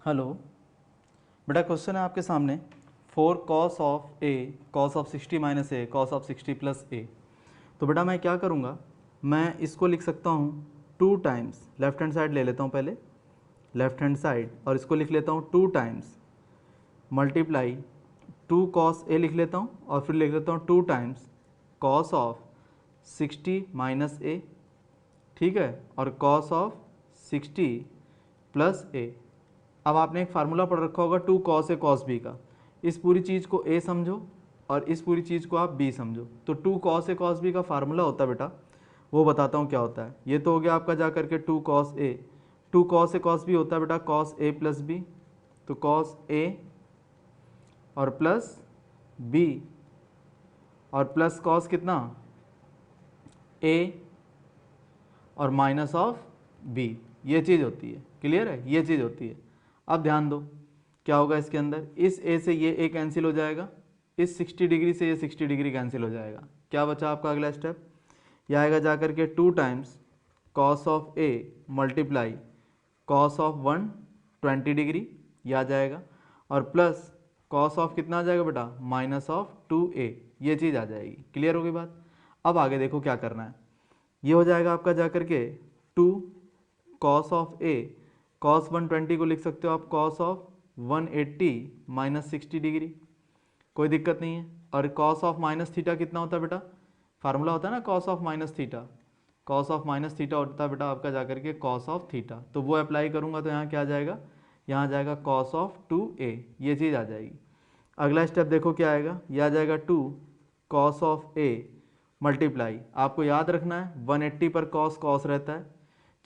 Hello बेटा, question है आपके सामने। 4 cos of 60 minus A cos of 60 plus A. तो बेटा मैं क्या करूँगा, मैं इसको लिख सकता हूँ 2 टाइम्स, लेफ्ट हैंड साइड ले लेता हूँ पहले, लेफ्ट हैंड साइड, और इसको लिख लेता हूँ 2 टाइम्स मल्टीप्लाई 2 cos ए लिख लेता हूँ, और फिर लिख लेता हूँ 2 टाइम्स cos ऑफ 60 माइनस ए, ठीक है, और cos ऑफ 60 प्लस ए। अब आपने एक फार्मूला पढ़ रखा होगा 2 cos ए cos बी का। इस पूरी चीज़ को ए समझो और इस पूरी चीज़ को आप बी समझो। तो 2 cos ए cos बी का फार्मूला होता है बेटा, वो बताता हूँ क्या होता है। ये तो हो गया आपका जा करके 2 cos ए, 2 cos ए cos बी होता है बेटा cos ए प्लस बी, तो cos ए और प्लस बी और प्लस cos कितना ए और माइनस ऑफ बी, ये चीज़ होती है। क्लियर है, ये चीज़ होती है। अब ध्यान दो क्या होगा इसके अंदर, इस ए से ये ए कैंसिल हो जाएगा, इस 60 डिग्री से ये 60 डिग्री कैंसिल हो जाएगा। क्या बचा आपका अगला स्टेप, यह आएगा जा करके 2 times cos of A multiply cos of 120 degree, ये आ जाएगा, और प्लस कॉस ऑफ कितना आ जाएगा बेटा माइनस ऑफ 2a, ये चीज़ आ जाएगी। क्लियर होगी बात। अब आगे देखो क्या करना है, ये हो जाएगा आपका जा करके 2 cos ऑफ ए, cos 120 को लिख सकते हो आप cos ऑफ 180 माइनस 60 डिग्री, कोई दिक्कत नहीं है। और cos ऑफ माइनस थीटा कितना होता है बेटा, फार्मूला होता है ना cos of minus theta, cos of minus theta होता है बेटा आपका जा करके cos ऑफ थीटा। तो वो अप्लाई करूँगा तो यहाँ क्या आ जाएगा, यहाँ आ जाएगा cos ऑफ 2a, ये चीज़ आ जाएगी। अगला स्टेप देखो क्या आएगा, यह आ जाएगा 2 cos ऑफ ए मल्टीप्लाई, आपको याद रखना है 180 पर cos रहता है,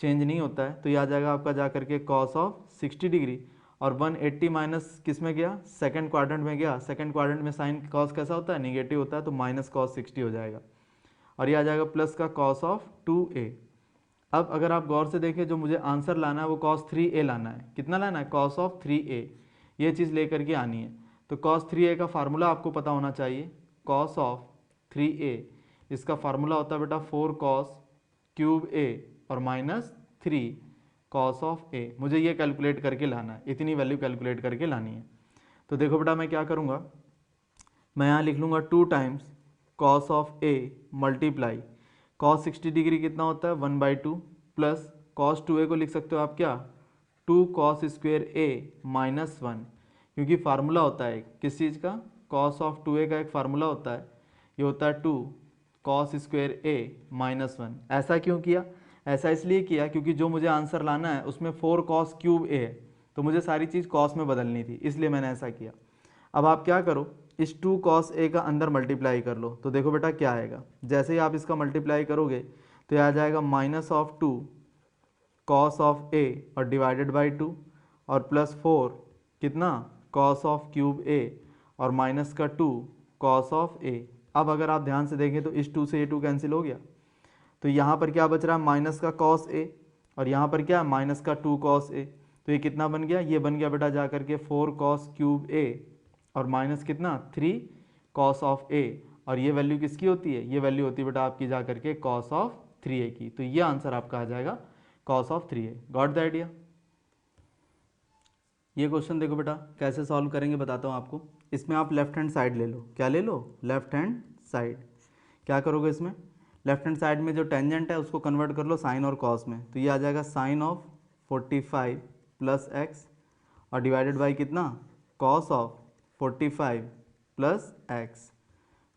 चेंज नहीं होता है, तो यह आ जाएगा आपका जा करके cos ऑफ 60 डिग्री, और 180 माइनस किस में गया, सेकंड क्वाड्रेंट में गया। सेकंड क्वाड्रेंट में साइन cos कैसा होता है, नेगेटिव होता है, तो माइनस cos 60 हो जाएगा, और ये आ जाएगा प्लस का cos ऑफ 2a। अब अगर आप गौर से देखें, जो मुझे आंसर लाना है वो cos 3a लाना है। कितना लाना है, cos ऑफ 3a, ये चीज़ लेकर के आनी है। तो cos 3a का फार्मूला आपको पता होना चाहिए, cos ऑफ 3a, इसका फार्मूला होता है बेटा 4 cos क्यूब a और माइनस 3 cos ऑफ a। मुझे ये कैलकुलेट करके लाना है, इतनी वैल्यू कैलकुलेट करके लानी है। तो देखो बेटा मैं क्या करूँगा, मैं यहाँ लिख लूँगा 2 times cos of a multiply cos 60 degree कितना होता है 1/2, प्लस cos 2a को लिख सकते हो आप क्या 2 cos स्क्वेयर a माइनस 1, क्योंकि फार्मूला होता है किस चीज़ का, cos ऑफ 2a का एक फार्मूला होता है, ये होता है 2 cos स्क्वेयर a माइनस 1। ऐसा क्यों किया, ऐसा इसलिए किया क्योंकि जो मुझे आंसर लाना है उसमें 4 cos क्यूब a है, तो मुझे सारी चीज़ cos में बदलनी थी, इसलिए मैंने ऐसा किया। अब आप क्या करो, इस 2 cos a का अंदर मल्टीप्लाई कर लो, तो देखो बेटा क्या आएगा, जैसे ही आप इसका मल्टीप्लाई करोगे तो यह आ जाएगा minus of 2 cos of a और डिवाइडेड बाई 2, और प्लस 4 कितना cos ऑफ क्यूब a और माइनस का 2 cos ऑफ a। अब अगर आप ध्यान से देखें तो इस 2 से ये 2 कैंसिल हो गया, तो यहाँ पर क्या बच रहा है माइनस का cos a, और यहाँ पर क्या है माइनस का 2 cos a। तो ये कितना बन गया, ये बन गया बेटा जा करके 4 cos क्यूब a और माइनस कितना 3 cos ऑफ a, और ये वैल्यू किसकी होती है, ये वैल्यू होती है बेटा आपकी जा करके cos ऑफ 3a की। तो ये आंसर आपका आ जाएगा cos of 3a। Got the idea. ये क्वेश्चन देखो बेटा कैसे सॉल्व करेंगे बताता हूँ आपको। इसमें आप लेफ्ट हैंड साइड ले लो, क्या ले लो, लेफ्ट हैंड साइड। क्या करोगे इसमें, लेफ्ट हैंड साइड में जो टेंजेंट है उसको कन्वर्ट कर लो साइन और कॉस में, तो ये आ जाएगा साइन ऑफ 45 प्लस एक्स और डिवाइडेड बाई कितना cos of 45 plus x,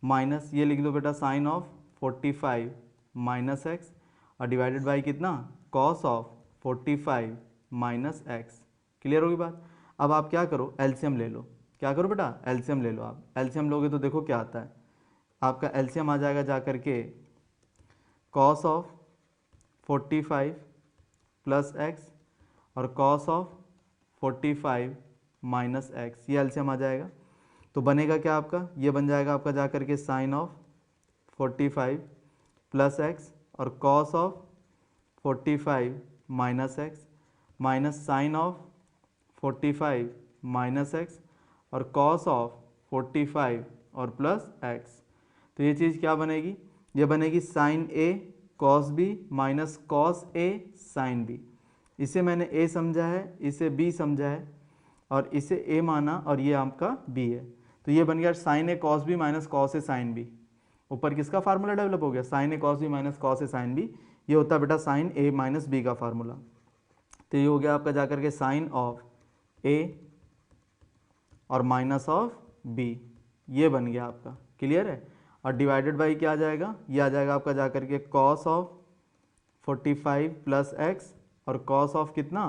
minus ये लिख लो बेटा साइन ऑफ 45 माइनस एक्स और डिवाइडेड बाई कितना cos of 45 minus x. Clear होगी बात। अब आप क्या करो, एलसीएम ले लो। क्या करो बेटा, एलसीएम ले लो। आप एलसीएम लोगे तो देखो क्या आता है, आपका एलसीएम आ जाएगा जा करके कॉस ऑफ 45 प्लस एक्स और कॉस ऑफ 45 माइनस एक्स, ये एलसीएम आ जाएगा। तो बनेगा क्या आपका, ये बन जाएगा आपका जा करके साइन ऑफ 45 प्लस एक्स और cos of 45 minus x, minus sine of 45 minus x और कॉस ऑफ 45 और प्लस एक्स। तो ये चीज़ क्या बनेगी, ये बनेगी sign A cos B minus cos A sine B. इसे मैंने ए समझा है, इसे बी समझा है, और इसे a माना और ये आपका b है, तो ये बन गया sign A cos B minus cos A sine B. ऊपर किसका फार्मूला डेवलप हो गया, sign A cos B minus cos A sine B, ये होता है बेटा साइन ए माइनस बी का फार्मूला। तो ये हो गया आपका जाकर के साइन ऑफ ए और माइनस ऑफ बी, ये बन गया आपका, क्लियर है। और डिवाइडेड बाई क्या आ जाएगा, ये आ जाएगा आपका जाकर के कॉस ऑफ 45 प्लस एक्स और कॉस ऑफ कितना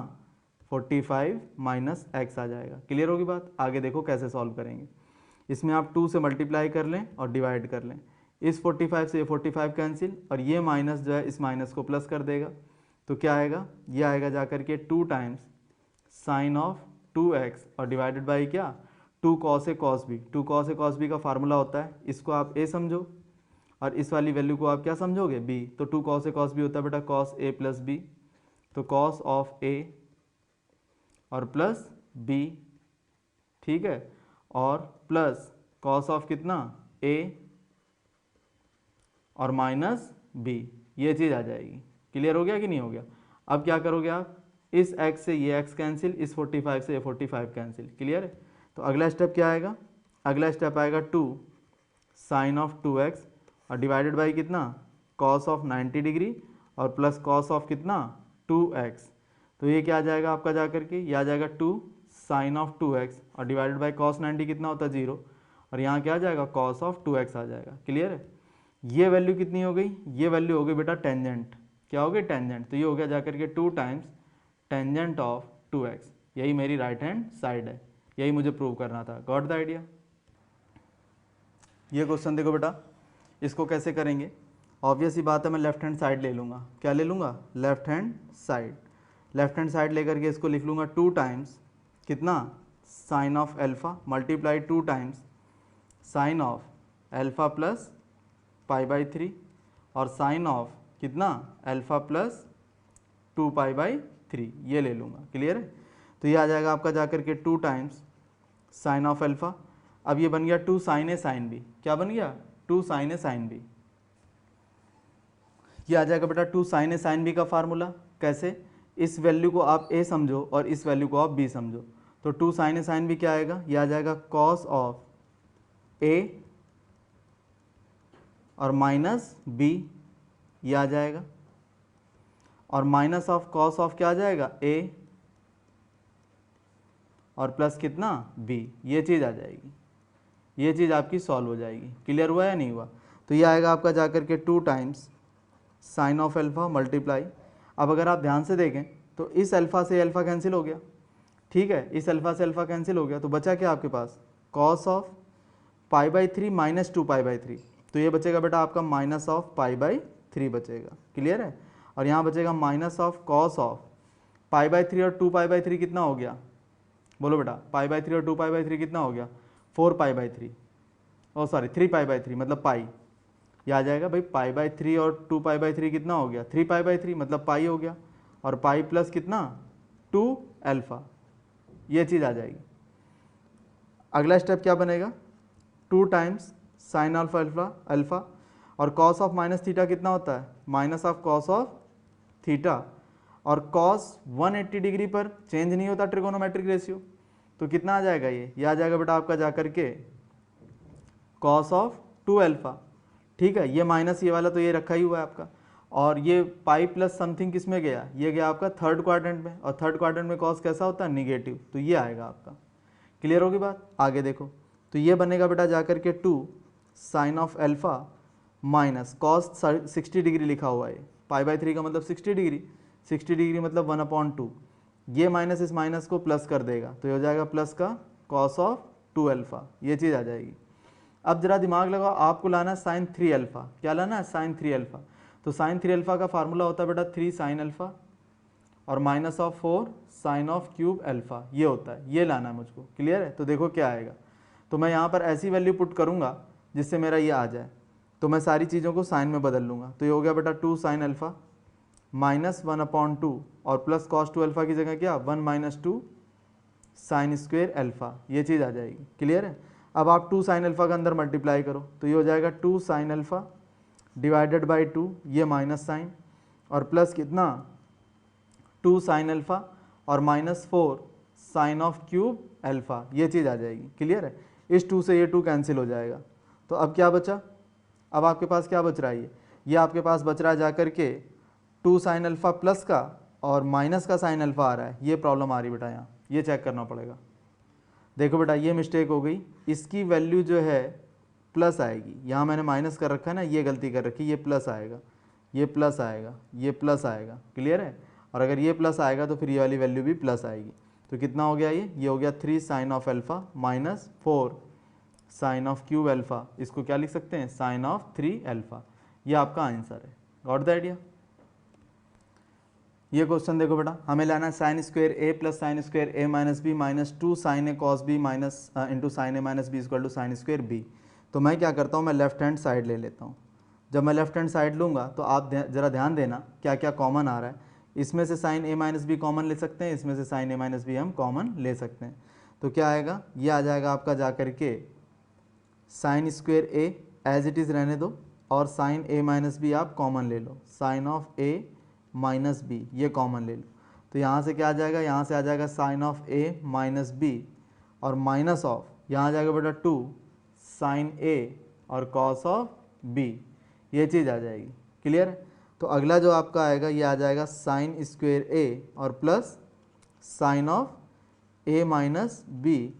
45 माइनस एक्स आ जाएगा। क्लियर होगी बात। आगे देखो कैसे सॉल्व करेंगे। इसमें आप 2 से मल्टीप्लाई कर लें और डिवाइड कर लें, इस 45 से ये 45 कैंसिल और ये माइनस जो है इस माइनस को प्लस कर देगा, तो क्या आएगा, ये आएगा जाकर के 2 टाइम्स साइन ऑफ 2x और डिवाइडेड बाई क्या 2 cos A cos B. 2 cos A cos B का फार्मूला होता है, इसको आप a समझो और इस वाली वैल्यू को आप क्या समझोगे b, तो 2 कॉस ए कॉस बी होता है बेटा कॉस a प्लस बी, तो कॉस ऑफ a और प्लस b, ठीक है, और प्लस कॉस ऑफ कितना a और माइनस b, ये चीज़ आ जाएगी। क्लियर हो गया कि नहीं हो गया। अब क्या करोगे आप, इस x से ये x कैंसिल, इस 45 से ये 45 कैंसिल। क्लियर है। तो अगला स्टेप क्या आएगा, अगला स्टेप आएगा 2 साइन ऑफ 2x और डिवाइडेड बाई कितना कॉस ऑफ 90 डिग्री और प्लस कॉस ऑफ कितना 2x। तो ये क्या आ जाएगा आपका जाकर के, ये आ जाएगा 2 साइन ऑफ 2x और डिवाइडेड बाई कॉस 90 कितना होता है 0 और यहाँ क्या आ जाएगा कॉस ऑफ 2x आ जाएगा। क्लियर है। ये वैल्यू कितनी हो गई, ये वैल्यू हो गई बेटा टेंजेंट, क्या हो गई टेंजेंट, तो ये हो गया जाकर के 2 टाइम्स टेंजेंट ऑफ 2x। यही मेरी राइट हैंड साइड है, यही मुझे प्रूव करना था। Got the idea. ये क्वेश्चन देखो बेटा, इसको कैसे करेंगे, ऑब्वियस ही बात है, मैं लेफ्ट हैंड साइड ले लूँगा। क्या ले लूँगा, left hand side. Left hand side लेकर के इसको लिख लूँगा 2 टाइम्स कितना sine of alpha multiply 2 times sine of alpha plus pi by 3 और साइन ऑफ कितना एल्फ़ा प्लस 2 पाई बाई 3, ये ले लूँगा। क्लियर है। तो ये आ जाएगा आपका जाकर के 2 टाइम्स साइन ऑफ एल्फ़ा। अब ये बन गया 2 साइन ए साइन बी, क्या बन गया 2 साइन ए साइन बी। ये आ जाएगा बेटा 2 साइन ए साइन बी का फार्मूला। कैसे, इस वैल्यू को आप a समझो और इस वैल्यू को आप b समझो, तो 2 साइन ए साइन बी क्या आएगा, ये आ जाएगा कॉस ऑफ a और माइनस b, ये आ जाएगा, और माइनस ऑफ कॉस ऑफ क्या आ जाएगा a और प्लस कितना b, ये चीज़ आ जाएगी। ये चीज़ आपकी सॉल्व हो जाएगी। क्लियर हुआ या नहीं हुआ। तो ये आएगा आपका जाकर के 2 times sine of alpha multiply. अब अगर आप ध्यान से देखें तो इस अल्फ़ा से अल्फ़ा कैंसिल हो गया, ठीक है, इस अल्फ़ा से अल्फ़ा कैंसिल हो गया, तो बचा क्या आपके पास cos of pi by 3 minus 2 pi by 3, तो ये बचेगा बेटा आपका माइनस ऑफ पाई बाई 3 बचेगा। क्लियर है। और यहाँ बचेगा minus of cos of pi by 3 और 2 पाई बाई 3 कितना हो गया, बोलो बेटा, पाई बाई 3 और 2 पाई बाई 3 कितना हो गया 4 pi by 3, oh sorry 3 pi by 3 मतलब पाई, ये आ जाएगा भाई पाई बाई 3 और 2 पाई बाई 3 कितना हो गया 3 पाई बाई 3 मतलब पाई हो गया, और पाई प्लस कितना 2 अल्फ़ा, ये चीज़ आ जाएगी। अगला स्टेप क्या बनेगा 2 टाइम्स साइन ऑफ अल्फ़ा और कॉस ऑफ माइनस थीटा कितना होता है minus of cos of theta, और कॉस 180 डिग्री पर चेंज नहीं होता ट्रिगोनोमेट्रिक रेशियो, तो कितना आ जाएगा ये आ जाएगा बेटा आपका जाकर के कॉस ऑफ 2 अल्फ़ा। ठीक है, ये माइनस ये वाला तो ये रखा ही हुआ है आपका, और ये पाई प्लस समथिंग किस में गया, ये गया आपका थर्ड क्वाड्रेंट में, और थर्ड क्वाड्रेंट में कॉस कैसा होता है निगेटिव, तो ये आएगा आपका। क्लियर होगी बात। आगे देखो, तो ये बनेगा बेटा जाकर के 2 sine of alpha minus cos 60 degree लिखा हुआ है, पाई बाई 3 का मतलब 60 डिग्री, 60 डिग्री मतलब 1/2, ये माइनस इस माइनस को प्लस कर देगा, तो ये हो जाएगा प्लस का कॉस ऑफ 2 अल्फ़ा, ये चीज़ आ जाएगी। अब जरा दिमाग लगाओ, आपको लाना है साइन 3 अल्फ़ा, क्या लाना है साइन 3 अल्फ़ा, तो साइन 3 अल्फ़ा का फार्मूला होता है बेटा 3 साइन अल्फ़ा और minus of 4 sine of cube alpha, ये होता है, ये लाना है मुझको। क्लियर है। तो देखो क्या आएगा, तो मैं यहाँ पर ऐसी वैल्यू पुट करूँगा जिससे मेरा ये आ जाए, तो मैं सारी चीज़ों को साइन में बदल लूँगा, तो ये हो गया बेटा 2 साइन अल्फ़ा माइनस 1/2 और प्लस कॉस 2 अल्फ़ा की जगह क्या 1 माइनस 2 साइन स्क्वेयर अल्फ़ा, ये चीज़ आ जाएगी। क्लियर है। अब आप 2 साइन अल्फ़ा का अंदर मल्टीप्लाई करो, तो ये हो जाएगा 2 साइन अल्फ़ा डिवाइडेड बाई 2, ये माइनस साइन, और प्लस कितना 2 साइन अल्फ़ा और minus 4 sine of cube alpha, ये चीज़ आ जाएगी। क्लियर है? इस 2 से ये 2 कैंसिल हो जाएगा। तो अब क्या बचा? अब आपके पास क्या बच रहा है? ये आपके पास बच रहा है जाकर के 2 साइन अल्फा प्लस का और माइनस का साइन अल्फा आ रहा है। ये प्रॉब्लम आ रही बेटा, यहाँ ये चेक करना पड़ेगा। देखो बेटा ये मिस्टेक हो गई, इसकी वैल्यू जो है प्लस आएगी, यहाँ मैंने माइनस कर रखा है ना, ये गलती कर रखी, ये प्लस आएगा, ये प्लस आएगा, ये प्लस आएगा। क्लियर है? और अगर ये प्लस आएगा तो फिर ये वाली वैल्यू भी प्लस आएगी। तो कितना हो गया ये हो गया 3 sine of alpha minus 4 sine of cube alpha. इसको क्या लिख सकते हैं? Sine of 3 alpha. ये आपका आंसर है। Got the idea? ये क्वेश्चन देखो बेटा, हमें लेना है sine square A plus sine square A minus B minus 2 sine A cos B minus into sine A minus B equal to sine square B. तो मैं क्या करता हूँ, मैं लेफ्ट हैंड साइड ले लेता हूँ। जब मैं लेफ्ट हैंड साइड लूँगा तो आप ज़रा ध्यान देना क्या क्या कॉमन आ रहा है। इसमें से sign A minus B common ले सकते हैं, इसमें से साइन ए माइनस बी हम कॉमन ले सकते हैं। तो क्या आएगा? ये आ जाएगा आपका जा करके sine square A as it is रहने दो और साइन ए माइनस बी आप कॉमन ले लो, sine of A minus B ये कॉमन ले लो। तो यहाँ से क्या आ जाएगा? यहाँ से आ जाएगा sine of A minus B और माइनस ऑफ यहाँ आ जाएगा बेटा 2 साइन ए और कॉस ऑफ बी, ये चीज़ आ जाएगी। क्लियर है? तो अगला जो आपका आएगा ये आ जाएगा साइन स्क्वायर ए और plus sine of A minus B,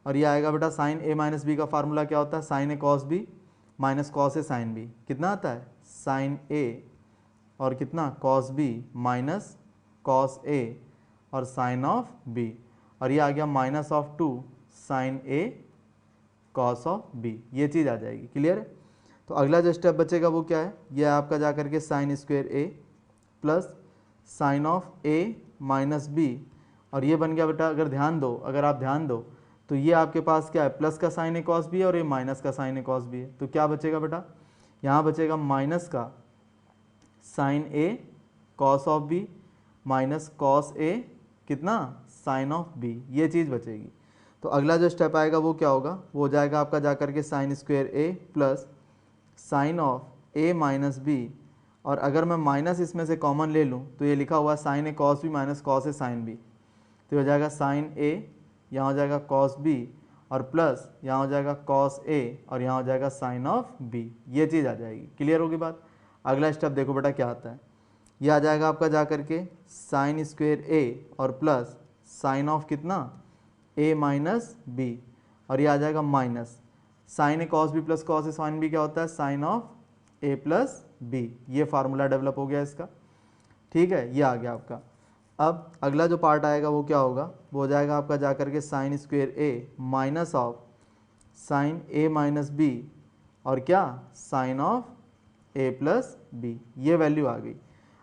और ये आएगा बेटा साइन ए माइनस बी का फार्मूला क्या होता है? Sine A cos B minus cos A sine B. कितना आता है? साइन ए और कितना? Cos B minus cos A और साइन ऑफ बी, और ये आ गया minus of 2 sine A cos of B, ये चीज़ आ जाएगी। क्लियर है? तो अगला जो स्टेप बचेगा वो क्या है? ये आपका जा करके sine square A plus sine of A minus B, और ये बन गया बेटा, अगर आप ध्यान दो तो ये आपके पास क्या है? प्लस का साइन ए कॉस बी है और ये माइनस का साइन ए कॉस बी है। तो क्या बचेगा बेटा? यहाँ बचेगा माइनस का sine A cos of B minus cos A कितना? साइन ऑफ बी, ये चीज़ बचेगी। तो अगला जो स्टेप आएगा वो क्या होगा? वो हो जाएगा आपका जा करके sine square A plus sine of A minus B, और अगर मैं माइनस इसमें से कॉमन ले लूँ तो ये लिखा हुआ है sine A cos B minus cos A sine B. तो ये हो जाएगा साइन ए, यहाँ हो जाएगा कॉस बी और प्लस यहाँ हो जाएगा कॉस ए और यहाँ हो जाएगा साइन ऑफ बी, ये चीज़ आ जाएगी। क्लियर होगी बात? अगला स्टेप देखो बेटा क्या आता है। ये आ जाएगा आपका जा करके साइन स्क्वायर ए और प्लस साइन ऑफ कितना? ए माइनस बी, और ये आ जाएगा minus sine A cos B plus cos A sine B क्या होता है? Sine of A plus B. ये फार्मूला डेवलप हो गया इसका। ठीक है, ये आ गया आपका। अब अगला जो पार्ट आएगा वो क्या होगा? वो हो जाएगा आपका जा करके sine square A minus of sine A minus B और क्या? Sine of A plus B, ये वैल्यू आ गई।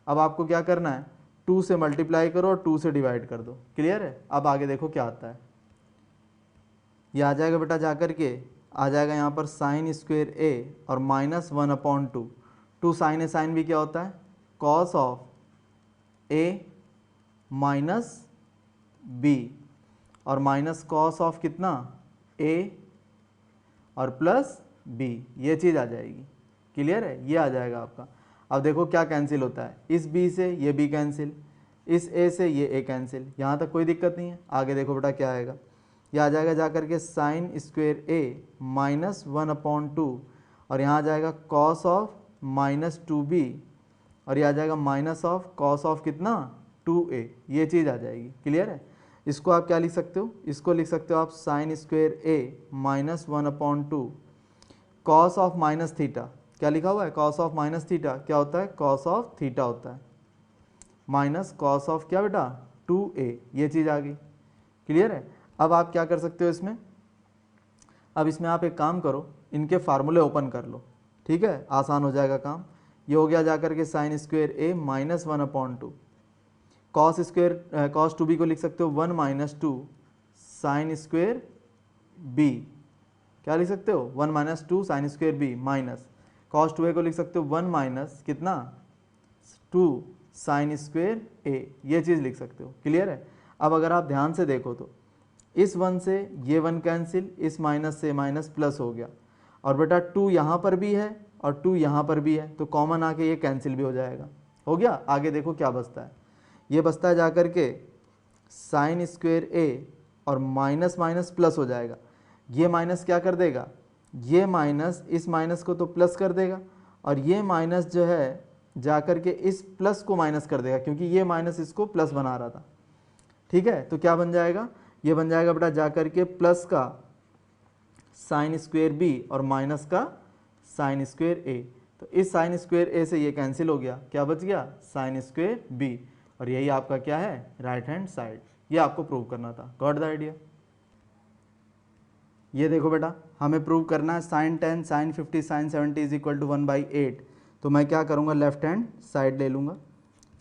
अब आपको क्या करना है? 2 से मल्टीप्लाई करो और 2 से डिवाइड कर दो। क्लियर है? अब आगे देखो क्या आता है। ये आ जाएगा बेटा जा करके आ जाएगा यहाँ पर साइन स्क्वायर ए और minus 1/2। 2 sine A sine B क्या होता है? Cos of A minus B और माइनस कॉस ऑफ कितना? ए और प्लस बी, ये चीज़ आ जाएगी। क्लियर है? ये आ जाएगा आपका। अब देखो क्या कैंसिल होता है, इस बी से ये बी कैंसिल, इस ए से ये ए कैंसिल, यहाँ तक कोई दिक्कत नहीं है। आगे देखो बेटा क्या आएगा, ये आ जाएगा जा करके साइन स्क्वायर ए माइनस 1/2 और यहाँ आ जाएगा कॉस ऑफ माइनस 2b और ये आ जाएगा माइनस ऑफ कॉस ऑफ कितना? 2a, ये चीज़ आ जाएगी। क्लियर है? इसको आप क्या लिख सकते हो? इसको लिख सकते हो आप sign square A minus 1/2 cos of minus theta. क्या लिखा हुआ है? कॉस ऑफ माइनस थीटा क्या होता है? कॉस ऑफ थीटा होता है, माइनस कॉस ऑफ क्या बेटा? 2a, ये चीज़ आ गई। क्लियर है? अब आप क्या कर सकते हो इसमें? अब इसमें आप एक काम करो, इनके फार्मूले ओपन कर लो। ठीक है, आसान हो जाएगा काम। ये हो गया जा करके sine square A minus 1/2 cos square cos 2b को लिख सकते हो 1 - 2 साइन स्क्वायर बी। क्या लिख सकते हो? 1 - 2 sine square B minus cos 2a को लिख सकते हो 1 माइनस कितना? 2 साइन स्क्वायर ए, ये चीज़ लिख सकते हो। क्लियर है? अब अगर आप ध्यान से देखो तो इस 1 से ये 1 कैंसिल, इस माइनस से माइनस प्लस हो गया, और बेटा 2 यहाँ पर भी है और 2 यहाँ पर भी है, तो कॉमन आके ये कैंसिल भी हो जाएगा। हो गया? आगे देखो क्या बचता है। ये बचता है जा कर के साइन स्क्वायर ए और माइनस माइनस प्लस हो जाएगा। ये माइनस क्या कर देगा, ये माइनस इस माइनस को तो प्लस कर देगा, और ये माइनस जो है जा कर के इस प्लस को माइनस कर देगा, क्योंकि ये माइनस इसको प्लस बना रहा था। ठीक है, तो क्या बन जाएगा, ये बन जाएगा बेटा जा कर के प्लस का साइन स्क्वेयर बी और माइनस का साइन स्क्वेयर ए। तो इस साइन स्क्वेयर ए से ये कैंसिल हो गया, क्या बच गया, साइन स्क्वेयर बी, और यही आपका क्या है, राइट हैंड साइड। ये आपको प्रूव करना था। Got the idea. ये देखो बेटा, हमें प्रूव करना है sine 10 sine 50 sine 70 is equal to 1/8। तो मैं क्या करूँगा, लेफ्ट हैंड साइड ले लूँगा,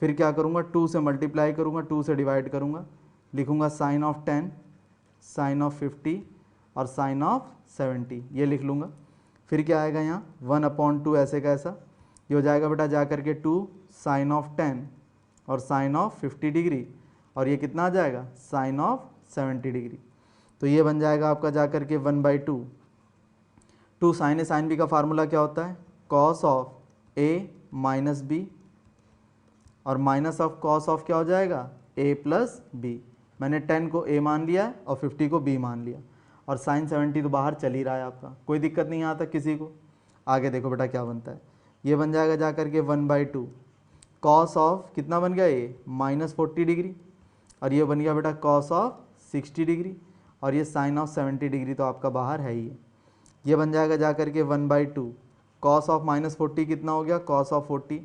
फिर क्या करूँगा, 2 से मल्टीप्लाई करूँगा, 2 से डिवाइड करूँगा, लिखूँगा साइन ऑफ 10 साइन ऑफ 50 और साइन ऑफ 70, ये लिख लूँगा। फिर क्या आएगा यहाँ 1/2 ऐसे का ऐसा, ये हो जाएगा बेटा जा करके 2 साइन ऑफ 10 और साइन ऑफ 50 डिग्री, और ये कितना आ जाएगा, साइन ऑफ 70 डिग्री। तो ये बन जाएगा आपका जा करके 1/2। 2 साइन ए साइन बी का फार्मूला क्या होता है, cos of A minus B, और माइनस ऑफ कॉस ऑफ क्या हो जाएगा, ए प्लस बी। मैंने 10 को ए मान लिया और 50 को बी मान लिया, और साइन 70 तो बाहर चल ही रहा है आपका, कोई दिक्कत नहीं आता किसी को। आगे देखो बेटा क्या बनता है, ये बन जाएगा जा करके 1/2 कॉस ऑफ कितना बन गया, ये -40 डिग्री, और ये बन गया बेटा कॉस ऑफ 60 डिग्री, और ये साइन ऑफ 70 डिग्री तो आपका बाहर है ही है। ये बन जाएगा जा करके 1/2 कॉस ऑफ -40 कितना हो गया, cos of 40।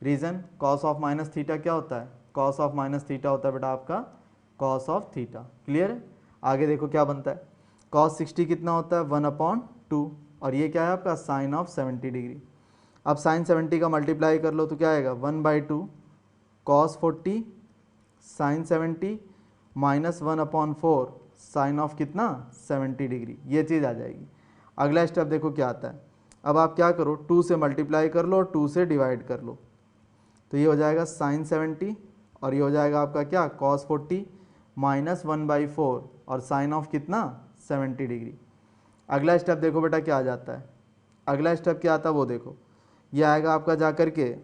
Reason, cos of minus theta क्या होता है, कॉस ऑफ माइनस थीटा होता है बेटा आपका कॉस ऑफ थीटा। क्लियर है। आगे देखो क्या बनता है, कॉस 60 कितना होता है 1/2, और ये क्या है आपका साइन ऑफ 70 डिग्री। अब साइन 70 का मल्टीप्लाई कर लो तो क्या आएगा 1/2 cos 40 sine 70 minus 1/4 sine of कितना 70 डिग्री, ये चीज़ आ जाएगी। अगला स्टेप देखो क्या आता है, अब आप क्या करो 2 से मल्टीप्लाई कर लो और 2 से डिवाइड कर लो, तो ये हो जाएगा साइन 70, और ये हो जाएगा आपका क्या कॉस 40 माइनस 1/4 और साइन ऑफ कितना 70 डिग्री। अगला स्टेप देखो बेटा क्या आ जाता है, अगला स्टेप क्या आता है वो देखो, ये आएगा आपका जा कर के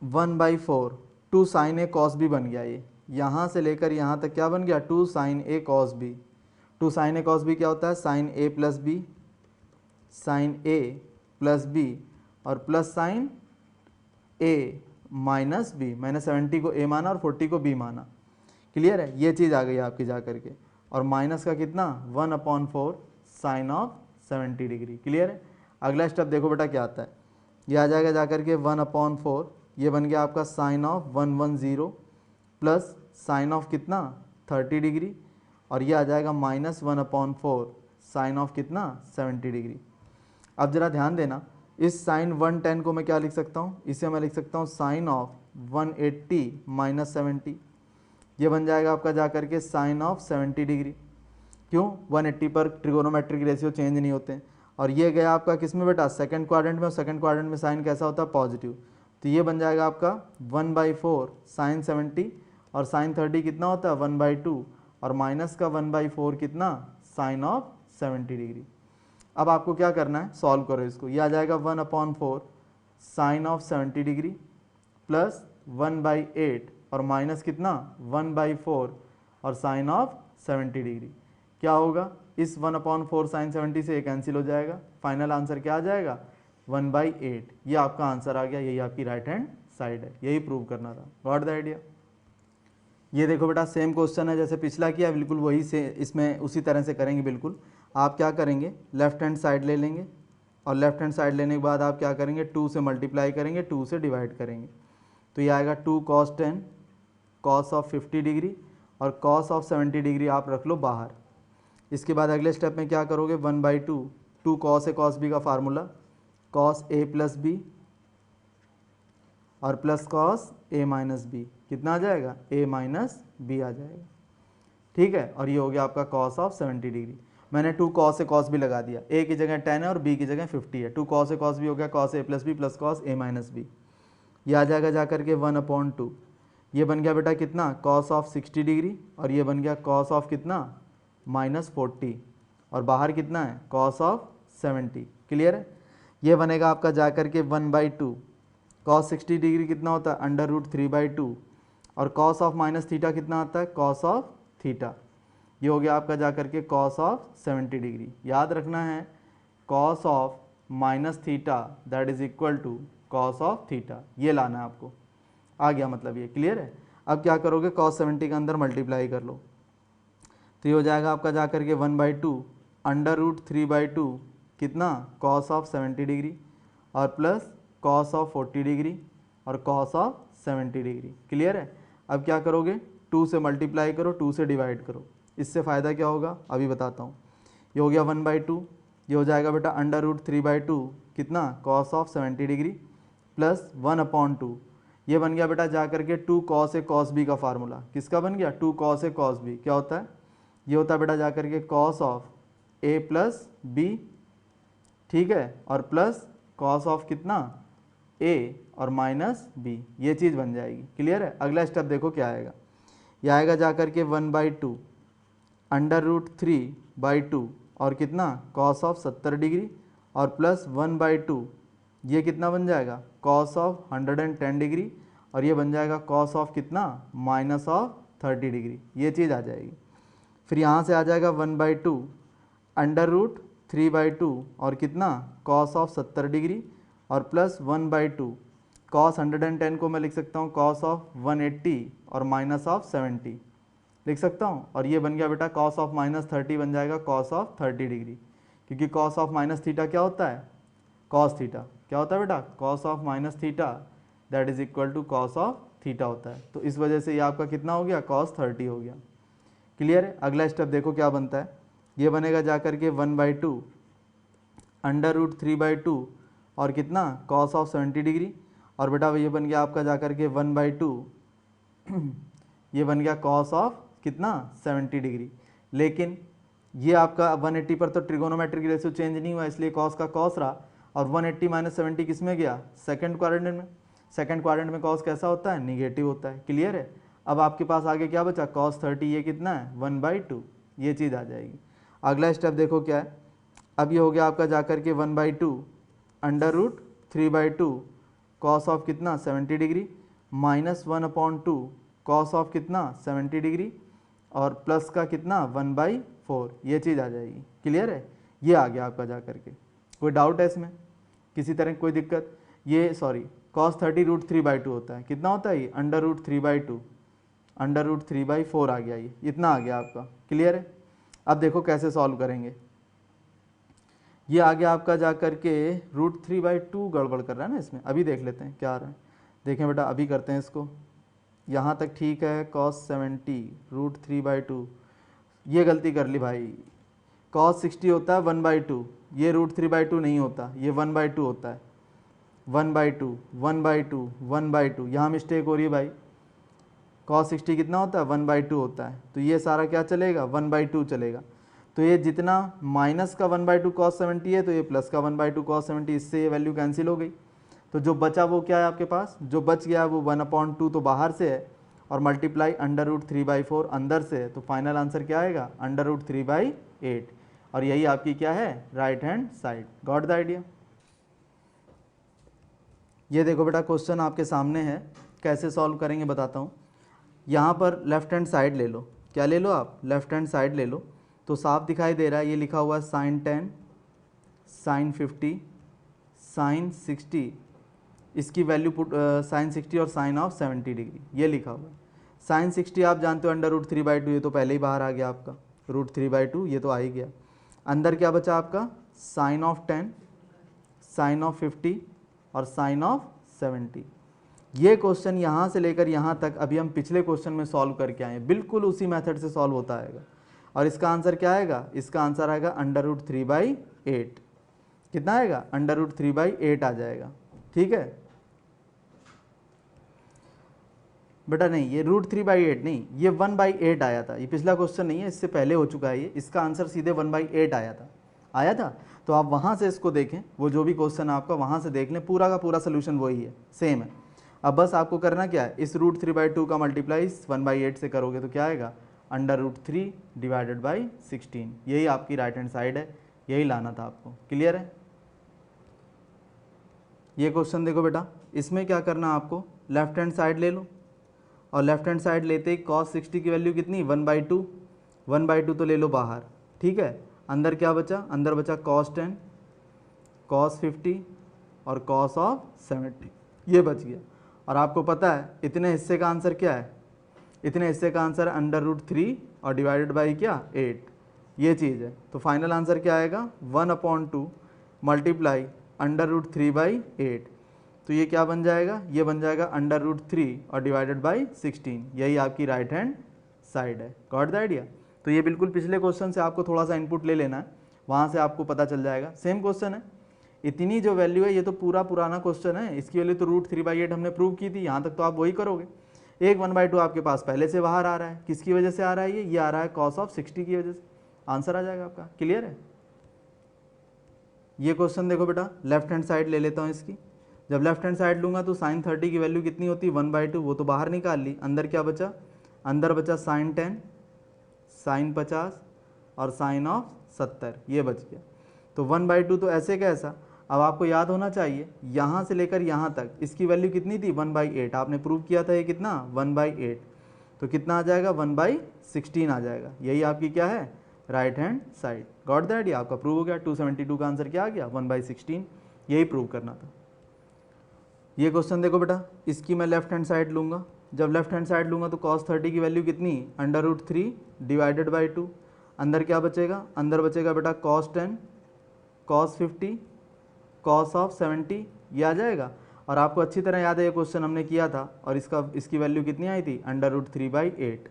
1/4 2 साइन ए कॉस बी बन गया। ये यहाँ से लेकर यहाँ तक क्या बन गया 2 sine A cos B. 2 sine A cos B क्या होता है, साइन ए प्लस बी, साइन ए प्लस बी और plus sign A minus B. मैंने 70 को ए माना और 40 को बी माना। क्लियर है, ये चीज़ आ गई आपकी जा करके, और माइनस का कितना 1/4 साइन ऑफ 70 डिग्री। क्लियर है। अगला स्टेप देखो बेटा क्या आता है, ये आ जाएगा जा करके 1/4, ये बन गया आपका sine of 110 plus sine of कितना 30 डिग्री, और ये आ जाएगा माइनस 1/4 साइन ऑफ कितना 70 डिग्री। अब जरा ध्यान देना, इस साइन 110 को मैं क्या लिख सकता हूँ, इसे मैं लिख सकता हूँ साइन ऑफ 180 माइनस 70, ये बन जाएगा आपका जा करके साइन ऑफ 70 डिग्री। क्यों, 180 पर ट्रिगोनोमेट्रिक रेशियो चेंज नहीं होते हैं, और ये गया आपका किस में बेटा सेकंड क्वाड्रेंट में, और सेकंड क्वाड्रेंट में साइन कैसा होता है पॉजिटिव, तो ये बन जाएगा आपका 1/4 साइन 70, और साइन 30 कितना होता है 1/2, और माइनस का 1/4 कितना साइन ऑफ 70 डिग्री। अब आपको क्या करना है, सॉल्व करो इसको, ये आ जाएगा 1/4 साइन ऑफ 70 डिग्री प्लस 1/8 और माइनस कितना 1/4 और साइन ऑफ 70 डिग्री। क्या होगा, इस 1/4 साइन 70 से ये कैंसिल हो जाएगा, फाइनल आंसर क्या आ जाएगा 1/8। ये आपका आंसर आ गया, यही आपकी राइट हैंड साइड है, यही प्रूव करना था। Got the idea. ये देखो बेटा सेम क्वेश्चन है जैसे पिछला किया, बिल्कुल वही से इसमें उसी तरह से करेंगे। बिल्कुल आप क्या करेंगे, लेफ्ट हैंड साइड ले लेंगे, और लेफ्ट हैंड साइड लेने के बाद आप क्या करेंगे 2 से मल्टीप्लाई करेंगे, 2 से डिवाइड करेंगे, तो ये आएगा 2 cos 10 cos ऑफ 50 डिग्री और cos ऑफ 70 डिग्री आप रख लो बाहर। इसके बाद अगले स्टेप में क्या करोगे 1/2 2 cos ए cos बी का फार्मूला cos ए प्लस बी और प्लस cos ए माइनस बी, कितना आ जाएगा a माइनस बी आ जाएगा। ठीक है, और ये हो गया आपका cos ऑफ 70 डिग्री। मैंने 2 cos ए cos बी लगा दिया, a की जगह 10 है और b की जगह 50 है, 2 cos ए cos बी हो गया cos ए प्लस बी प्लस cos ए माइनस बी। ये आ जाएगा जा करके 1/2, ये बन गया बेटा कितना cos ऑफ 60 डिग्री, और ये बन गया cos ऑफ कितना -40, और बाहर कितना है cos ऑफ 70। क्लियर है। ये बनेगा आपका जा करके 1/2 cos 60 डिग्री कितना होता है √3/2, और cos ऑफ माइनस थीटा कितना आता है cos ऑफ थीटा। ये हो गया आपका जा करके कॉस ऑफ 70 डिग्री। याद रखना है cos of minus theta that is equal to cos of theta, ये लाना है आपको। आ गया मतलब ये क्लियर है। अब क्या करोगे कॉस 70 के अंदर मल्टीप्लाई कर लो, तो ये हो जाएगा आपका जा करके 1/2 √3/2 कितना कॉस ऑफ 70 डिग्री और प्लस कॉस ऑफ 40 डिग्री और कॉस ऑफ 70 डिग्री। क्लियर है। अब क्या करोगे 2 से मल्टीप्लाई करो, 2 से डिवाइड करो। इससे फ़ायदा क्या होगा अभी बताता हूँ। ये हो गया 1/2, ये हो जाएगा बेटा √3/2 कितना कॉस ऑफ 70 डिग्री प्लस 1/2, ये बन गया बेटा जा करके 2 cos A cos B का फार्मूला। किसका बन गया 2 cos A cos B, क्या होता है ये होता है बेटा जा करके cos of A plus B, ठीक है, और प्लस कॉस ऑफ कितना A और माइनस B, ये चीज़ बन जाएगी। क्लियर है। अगला स्टेप देखो क्या आएगा, ये आएगा जा करके 1/2 √3/2 और कितना कॉस ऑफ 70 डिग्री और प्लस 1/2, ये कितना बन जाएगा कॉस ऑफ 110 डिग्री और ये बन जाएगा कॉस ऑफ कितना माइनस ऑफ 30 डिग्री, ये चीज़ आ जाएगी। फिर यहाँ से आ जाएगा 1/2 √3/2 और कितना कॉस ऑफ 70 डिग्री और प्लस 1/2 कॉस 110 को मैं लिख सकता हूँ कॉस ऑफ 180 और माइनस ऑफ 70 लिख सकता हूँ, और ये बन गया बेटा कॉस ऑफ माइनस 30 बन जाएगा कॉस ऑफ 30 डिग्री, क्योंकि कॉस ऑफ माइनस थीटा क्या होता है कॉस थीटा, क्या होता है बेटा cos of minus theta that is equal to cos of theta होता है। तो इस वजह से ये आपका कितना हो गया कॉस 30 हो गया। क्लियर है। अगला स्टेप देखो क्या बनता है, ये बनेगा जा करके 1/2 √3/2 और कितना कॉस ऑफ 70 डिग्री और बेटा ये बन गया आपका जा करके 1/2 ये बन गया कॉस ऑफ कितना 70 डिग्री। लेकिन ये आपका 180 पर तो ट्रिगोनोमेट्रिक रेशियो चेंज नहीं हुआ, इसलिए कॉस का कॉस रहा, और 180 माइनस 70 किस में गया सेकंड क्वाड्रेंट में। सेकंड क्वाड्रेंट में कॉस कैसा होता है निगेटिव होता है। क्लियर है। अब आपके पास आगे क्या बचा कॉस 30, ये कितना है 1/2, ये चीज़ आ जाएगी। अगला स्टेप देखो क्या है, अब ये हो गया आपका जा करके 1/2 √3/2 कॉस ऑफ कितना 70 डिग्री माइनस 1/2 कॉस ऑफ कितना 70 डिग्री और प्लस का कितना 1/4, ये चीज़ आ जाएगी। क्लियर है। ये आ गया आपका जा करके। कोई डाउट है इसमें किसी तरह कोई दिक्कत। ये सॉरी cos 30 √3/2 होता है, कितना होता है ये √3/2 √3/4 आ गया, ये इतना आ गया आपका। क्लियर है। अब देखो कैसे सॉल्व करेंगे। ये आ गया आपका जा करके √3/2 गड़बड़ कर रहा है ना इसमें, अभी देख लेते हैं क्या आ रहा है। देखें बेटा अभी करते हैं इसको, यहाँ तक ठीक है cos 70 √3/2, ये गलती कर ली भाई, cos 60 होता है 1/2, ये √3/2 नहीं होता, ये 1/2 होता है, 1/2 1/2 1/2, यहाँ मिस्टेक हो रही है भाई। cos 60 कितना होता है 1/2 होता है, तो ये सारा क्या चलेगा 1/2 चलेगा। तो ये जितना माइनस का 1/2 cos 70 है तो ये प्लस का 1/2 cos 70, इससे ये वैल्यू कैंसिल हो गई। तो जो बचा वो क्या है आपके पास, जो बच गया वो 1/2 तो बाहर से है और मल्टीप्लाई √3/4 अंदर से है, तो फाइनल आंसर क्या आएगा √3/8, और यही आपकी क्या है right hand side. Got the idea. ये देखो बेटा क्वेश्चन आपके सामने है, कैसे सॉल्व करेंगे बताता हूँ। यहाँ पर लेफ्ट हैंड साइड ले लो, क्या ले लो आप लेफ्ट हैंड साइड ले लो, तो साफ दिखाई दे रहा है, ये लिखा हुआ है sin 10 sin 50 sin 60, इसकी वैल्यू पुट sin 60 और sin ऑफ 70 डिग्री, ये लिखा हुआ है। sin 60 आप जानते हो √3/2, ये तो पहले ही बाहर आ गया आपका, √3/2 ये तो आ ही गया। अंदर क्या बचा आपका sin ऑफ 10 sin ऑफ 50 और sin ऑफ 70। ये क्वेश्चन यहाँ से लेकर यहाँ तक अभी हम पिछले क्वेश्चन में सॉल्व करके आए हैं, बिल्कुल उसी मेथड से सॉल्व होता आएगा। और इसका आंसर क्या आएगा, इसका आंसर आएगा √3/8। कितना आएगा √3/8 आ जाएगा। ठीक है बेटा, नहीं ये √3/8 नहीं, ये 1/8 आया था, ये पिछला क्वेश्चन नहीं है, इससे पहले हो चुका है ये, इसका आंसर सीधे 1/8 आया था। तो आप वहाँ से इसको देखें, वो जो भी क्वेश्चन है आपका वहाँ से देख लें, पूरा का पूरा सोल्यूशन वही है, सेम है। अब बस आपको करना क्या है, इस √3/2 का मल्टीप्लाई 1/8 से करोगे तो क्या आएगा √3 / 16, यही आपकी राइट हैंड साइड है, यही लाना था आपको। क्लियर है। ये क्वेश्चन देखो बेटा, इसमें क्या करना आपको, लेफ्ट हैंड साइड ले लो और लेफ्ट हैंड साइड लेते ही कॉस 60 की वैल्यू कितनी 1/2, 1/2 तो ले लो बाहर, ठीक है। अंदर क्या बचा, अंदर बचा कॉस 10, कॉस 50 और कॉस ऑफ 70, ये बच गया। और आपको पता है इतने हिस्से का आंसर क्या है, इतने हिस्से का आंसर √3 और डिवाइडेड बाई क्या 8, ये चीज़ है। तो फाइनल आंसर क्या आएगा 1/2 मल्टीप्लाई √3/8, तो ये क्या बन जाएगा, ये बन जाएगा √3 और डिवाइडेड बाई 16, यही आपकी राइट हैंड साइड है। Got the idea. तो ये बिल्कुल पिछले क्वेश्चन से आपको थोड़ा सा इनपुट ले लेना है, वहाँ से आपको पता चल जाएगा। सेम क्वेश्चन है, इतनी जो वैल्यू है ये तो पूरा पुराना क्वेश्चन है, इसकी वैल्यू तो √3/8 हमने प्रूव की थी, यहाँ तक तो आप वही करोगे। एक 1/2 आपके पास पहले से बाहर आ रहा है, किसकी वजह से आ रहा है, ये आ रहा है कॉस ऑफ 60 की वजह से, आंसर आ जाएगा आपका। क्लियर है। ये क्वेश्चन देखो बेटा, लेफ्ट हैंड साइड ले लेता हूँ इसकी। जब लेफ्ट हैंड साइड लूँगा तो sin 30 की वैल्यू कितनी होती है 1/2, वो तो बाहर निकाल ली। अंदर क्या बचा, अंदर बचा sin 10, sin 50 और sin ऑफ 70, ये बच गया। तो 1/2 तो ऐसे कैसा, अब आपको याद होना चाहिए यहाँ से लेकर यहाँ तक इसकी वैल्यू कितनी थी 1/8, आपने प्रूव किया था ये कितना 1/8, तो कितना आ जाएगा 1/16 आ जाएगा, यही आपकी क्या है right hand side. Got the idea, आपका प्रूव हो गया। 272 का आंसर क्या आ गया 1/16, यही प्रूव करना था। ये क्वेश्चन देखो बेटा, इसकी मैं लेफ्ट हैंड साइड लूँगा। जब लेफ्ट हैंड साइड लूँगा तो cos 30 की वैल्यू कितनी √3 डिवाइडेड बाई 2, अंदर क्या बचेगा, अंदर बचेगा बेटा cos 10, cos 50, cos ऑफ 70, ये आ जाएगा। और आपको अच्छी तरह याद है ये क्वेश्चन हमने किया था, और इसकी वैल्यू कितनी आई थी √3/8,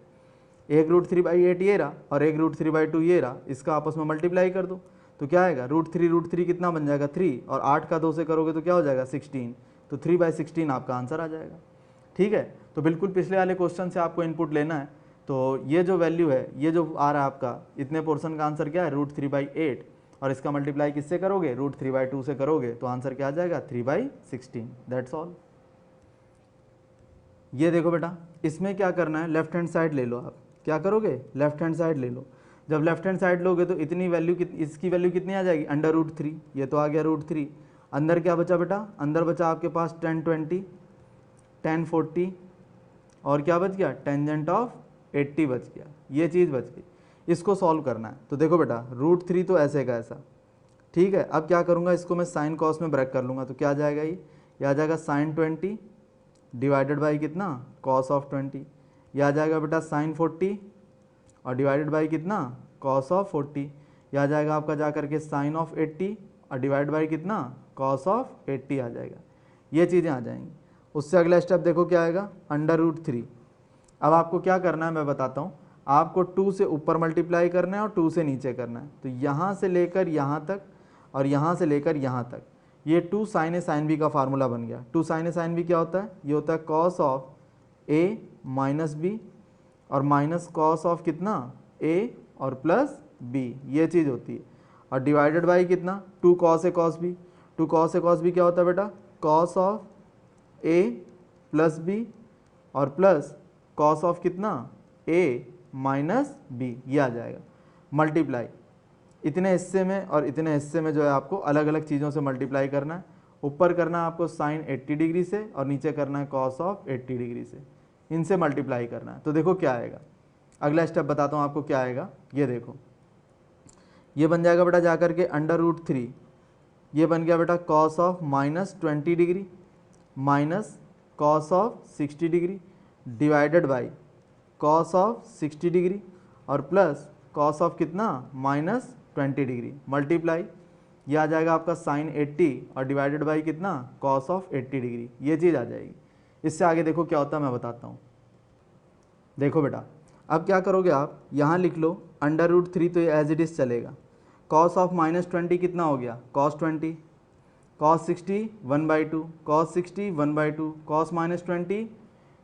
एक √3/8 ये रहा और एक √3/2 ये रहा, इसका आपस में मल्टीप्लाई कर दो तो क्या आएगा √3 कितना बन जाएगा 3, और 8 का 2 से करोगे तो क्या हो जाएगा 16, तो 3/16 आपका आंसर आ जाएगा। ठीक है, तो बिल्कुल पिछले वाले क्वेश्चन से आपको इनपुट लेना है। तो ये जो वैल्यू है, ये जो आ रहा है आपका, इतने पोर्शन का आंसर क्या है √3/8, और इसका मल्टीप्लाई किससे करोगे √3/2 से करोगे, तो आंसर क्या आ जाएगा 3/16, दैट्स ऑल। ये देखो बेटा, इसमें क्या करना है, लेफ्ट हैंड साइड ले लो। आप क्या करोगे, लेफ्ट हैंड साइड ले लो। जब लेफ्ट हैंड साइड लोगे तो इतनी वैल्यू इसकी वैल्यू कितनी आ जाएगी √3, ये तो आ गया √3। अंदर क्या बचा बेटा, अंदर बचा आपके पास 10 20 10 40, और क्या बच गया टेंजेंट ऑफ 80 बच गया, ये चीज़ बच गई। इसको सॉल्व करना है। तो देखो बेटा √3 तो ऐसे का ऐसा, ठीक है। अब क्या करूँगा, इसको मैं साइन कॉस में ब्रेक कर लूँगा, तो क्या आ जाएगा, ये आ जाएगा sin 20 डिवाइडेड बाई कितना cos ऑफ 20, यह आ जाएगा बेटा sin 40 और डिवाइडेड बाई कितना cos ऑफ 40, यह आ जाएगा आपका जा करके sin ऑफ 80 और डिवाइड बाई कितना cos ऑफ 80 आ जाएगा, ये चीज़ें आ जाएंगी। उससे अगला स्टेप देखो क्या आएगा √3। अब आपको क्या करना है मैं बताता हूँ, आपको 2 से ऊपर मल्टीप्लाई करना है और 2 से नीचे करना है। तो यहाँ से लेकर यहाँ तक और यहाँ से लेकर यहाँ तक, ये 2 sin A sin B का फार्मूला बन गया। 2 sin A sin B क्या होता है, ये होता है cos of A minus B और माइनस cos ऑफ कितना A और प्लस B, ये चीज़ होती है। और डिवाइडेड बाई कितना 2 cos A cos B, 2 cos A cos B क्या होता है बेटा cos of A plus B और प्लस cos ऑफ कितना A माइनस B, ये आ जाएगा। मल्टीप्लाई इतने हिस्से में और इतने हिस्से में जो है आपको अलग अलग चीज़ों से मल्टीप्लाई करना है। ऊपर करना है आपको sin 80 डिग्री से और नीचे करना है cos ऑफ 80 डिग्री से, इनसे मल्टीप्लाई करना है। तो देखो क्या आएगा, अगला स्टेप बताता हूँ आपको क्या आएगा। ये देखो, ये बन जाएगा बेटा जा करके √3, ये बन गया बेटा cos of -20 degree minus cos of 60 degree divided by cos of 60 degree और प्लस cos ऑफ कितना -20 डिग्री मल्टीप्लाई, ये आ जाएगा आपका sin 80 और डिवाइडेड बाई कितना cos ऑफ 80 डिग्री, ये चीज़ आ जाएगी। इससे आगे देखो क्या होता है मैं बताता हूँ। देखो बेटा अब क्या करोगे आप, यहाँ लिख लो √3, तो ये एज इट इज़ चलेगा। cos ऑफ -20 कितना हो गया cos 20, cos 60 1/2, cos 60 1/2, cos -20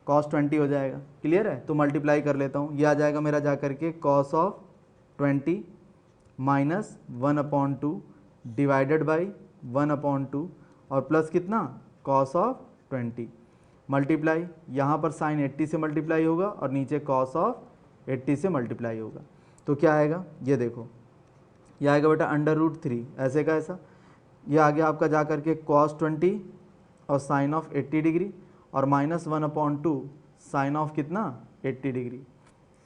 cos 20 हो जाएगा। क्लियर है, तो मल्टीप्लाई कर लेता हूँ, ये आ जाएगा मेरा जा करके cos of 20 minus 1/2 divided by 1/2 और प्लस कितना cos ऑफ 20 मल्टीप्लाई, यहाँ पर sin 80 से मल्टीप्लाई होगा और नीचे cos ऑफ 80 से मल्टीप्लाई होगा। तो क्या आएगा, ये देखो, यह आएगा बेटा √3 ऐसे का ऐसा, यह आ गया आपका जा करके cos 20 और sin ऑफ 80 डिग्री और -1/2 साइन ऑफ कितना 80 डिग्री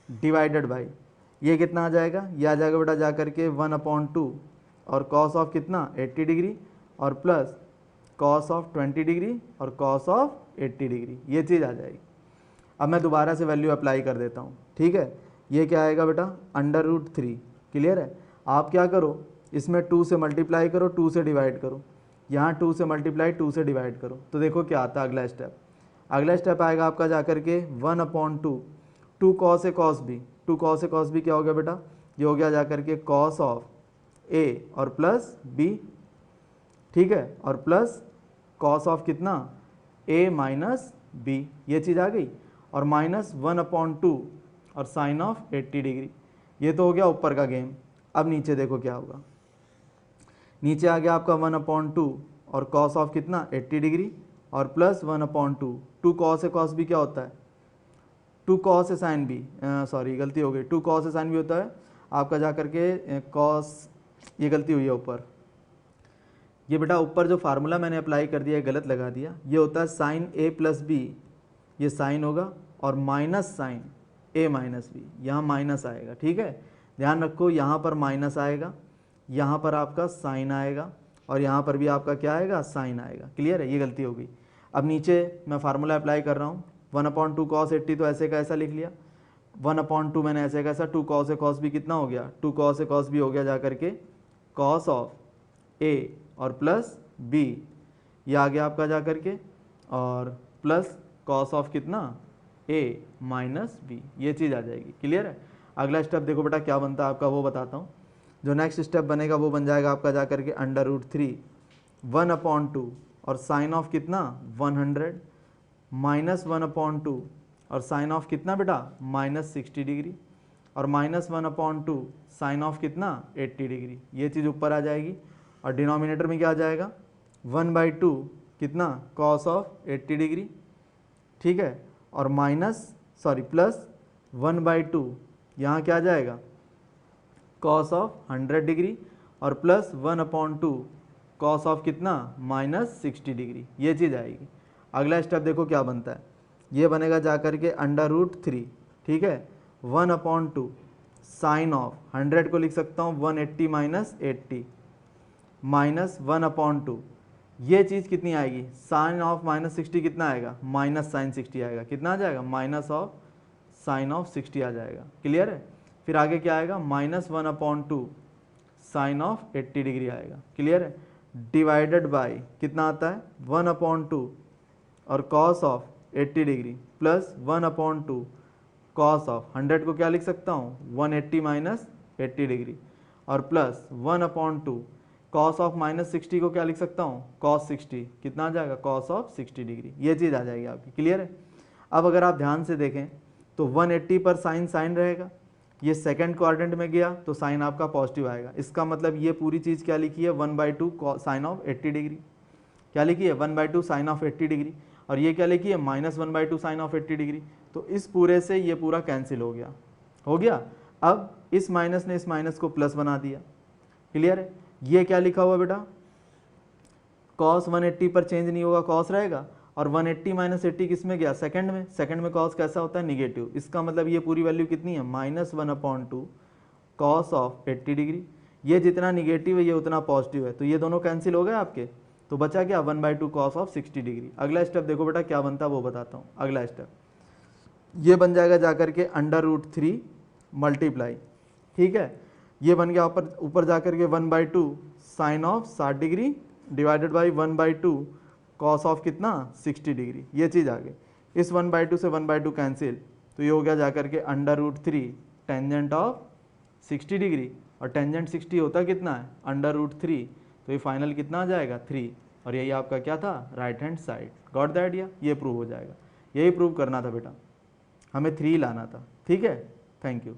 डिवाइडेड बाई ये कितना आ जाएगा, ये आ जाएगा बेटा जा करके 1/2 और कॉस ऑफ कितना 80 डिग्री और प्लस कॉस ऑफ 20 डिग्री और कॉस ऑफ 80 डिग्री, ये चीज़ आ जाएगी। अब मैं दोबारा से वैल्यू अप्लाई कर देता हूँ, ठीक है। ये क्या आएगा बेटा √3, क्लियर है। आप क्या करो, इसमें 2 से मल्टीप्लाई करो, 2 से डिवाइड करो, यहाँ 2 से मल्टीप्लाई 2 से डिवाइड करो, तो देखो क्या आता है अगला स्टेप। अगला स्टेप आएगा आपका जा करके 1/2 2 cos A cos B, 2 cos A cos B क्या हो गया बेटा, ये हो गया जा करके कॉस ऑफ ए और प्लस बी, ठीक है, और प्लस कॉस ऑफ कितना a माइनस बी, ये चीज़ आ गई, और माइनस 1/2 और साइन ऑफ 80 डिग्री। ये तो हो गया ऊपर का गेम। अब नीचे देखो क्या होगा, नीचे आ गया आपका 1/2 और कॉस ऑफ कितना 80 डिग्री और plus 1/2 2 cos A cos B क्या होता है 2 cos A sine B, sorry गलती हो गई, 2 कॉस ए साइन बी होता है आपका जा करके कॉस, ये गलती हुई है ऊपर, ये बेटा ऊपर जो फार्मूला मैंने अप्लाई कर दिया है गलत लगा दिया, ये होता है साइन ए प्लस बी, ये साइन होगा और minus sine A minus B, यहाँ माइनस आएगा, ठीक है। ध्यान रखो यहाँ पर माइनस आएगा, यहाँ पर आपका साइन आएगा और यहाँ पर भी आपका क्या आएगा साइन आएगा, क्लियर है। ये गलती हो गई। अब नीचे मैं फार्मूला अप्लाई कर रहा हूँ, 1/2 कॉस 80 तो ऐसे का ऐसा लिख लिया, 1/2 मैंने ऐसे का ऐसा, 2 कॉस ए कॉस बी कितना हो गया 2 कॉस ए कॉस बी हो गया जा करके कॉस ऑफ ए और प्लस बी, ये आ गया आपका जा करके, और प्लस कॉस ऑफ कितना ए माइनस बी, ये चीज़ आ जाएगी, क्लियर है। अगला स्टेप देखो बेटा क्या बनता है आपका, वो बताता हूँ। जो नेक्स्ट स्टेप बनेगा वो बन जाएगा आपका जा करके √3 1/2 और साइन ऑफ कितना 100 माइनस 1/2 और साइन ऑफ कितना बेटा माइनस 60 डिग्री और माइनस 1/2 साइन ऑफ कितना 80 डिग्री, ये चीज़ ऊपर आ जाएगी। और डिनोमिनेटर में क्या आ जाएगा 1/2 कितना कॉस ऑफ 80 डिग्री, ठीक है, और प्लस 1/2 यहाँ क्या आ जाएगा कॉस ऑफ 100 डिग्री और प्लस 1/2 कॉस ऑफ कितना माइनस 60 डिग्री, ये चीज़ आएगी। अगला स्टेप देखो क्या बनता है, ये बनेगा जा करके √3, ठीक है, 1/2 साइन ऑफ 100 को लिख सकता हूँ 180 माइनस 80 माइनस 1/2, ये चीज़ कितनी आएगी साइन ऑफ माइनस 60 कितना आएगा माइनस साइन 60 आएगा, कितना आ जाएगा माइनस ऑफ साइन ऑफ 60 आ जाएगा, क्लियर है। फिर आगे क्या आएगा माइनस 1/2 साइन ऑफ 80 डिग्री आएगा, क्लियर है, डिवाइडेड बाय कितना आता है 1/2 और cos of 80 degree plus 1/2 cos of 100 को क्या लिख सकता हूँ 180 माइनस 80 डिग्री और प्लस 1/2 कॉस ऑफ माइनस 60 को क्या लिख सकता हूँ कॉस 60, कितना आ जाएगा कॉस ऑफ 60 डिग्री, ये चीज़ आ जाएगी आपकी, क्लियर है। अब अगर आप ध्यान से देखें तो 180 पर साइन साइन रहेगा, ये सेकंड क्वाड्रेंट में गया तो साइन आपका पॉजिटिव आएगा, इसका मतलब ये पूरी चीज़ क्या लिखी है 1/2 साइन ऑफ 80 डिग्री, क्या लिखी है 1/2 साइन ऑफ 80 डिग्री, और ये क्या लिखी है माइनस 1/2 साइन ऑफ 80 डिग्री। तो इस पूरे से ये पूरा कैंसिल हो गया। अब इस माइनस ने इस माइनस को प्लस बना दिया, क्लियर है। ये क्या लिखा हुआ बेटा कॉस 180 पर चेंज नहीं होगा, कॉस रहेगा, और 180 माइनस 80 किस में गया सेकंड में कॉस कैसा होता है निगेटिव, इसका मतलब ये पूरी वैल्यू कितनी है माइनस 1/2 कॉस ऑफ 80 डिग्री, ये जितना निगेटिव है ये उतना पॉजिटिव है, तो ये दोनों कैंसिल हो गए आपके, तो बचा क्या 1/2 कॉस ऑफ 60 डिग्री। अगला स्टेप देखो बेटा क्या बनता है वो बताता हूँ। अगला स्टेप ये बन जाएगा जाकर के √3 मल्टीप्लाई, ठीक है, ये बन गया ऊपर जाकर के 1/2 sine of 60 degree divided by 1/2 cos of कितना 60 डिग्री, ये चीज़ आ गई। इस 1/2 से 1/2 कैंसिल, तो ये हो गया जाकर के √3 टेंजेंट ऑफ 60 डिग्री, और टेंजेंट 60 होता कितना है √3, तो ये फाइनल कितना आ जाएगा 3, और यही आपका क्या था right hand side. Got the idea, ये प्रूव हो जाएगा, यही प्रूव करना था बेटा, हमें 3 लाना था, ठीक है। Thank you.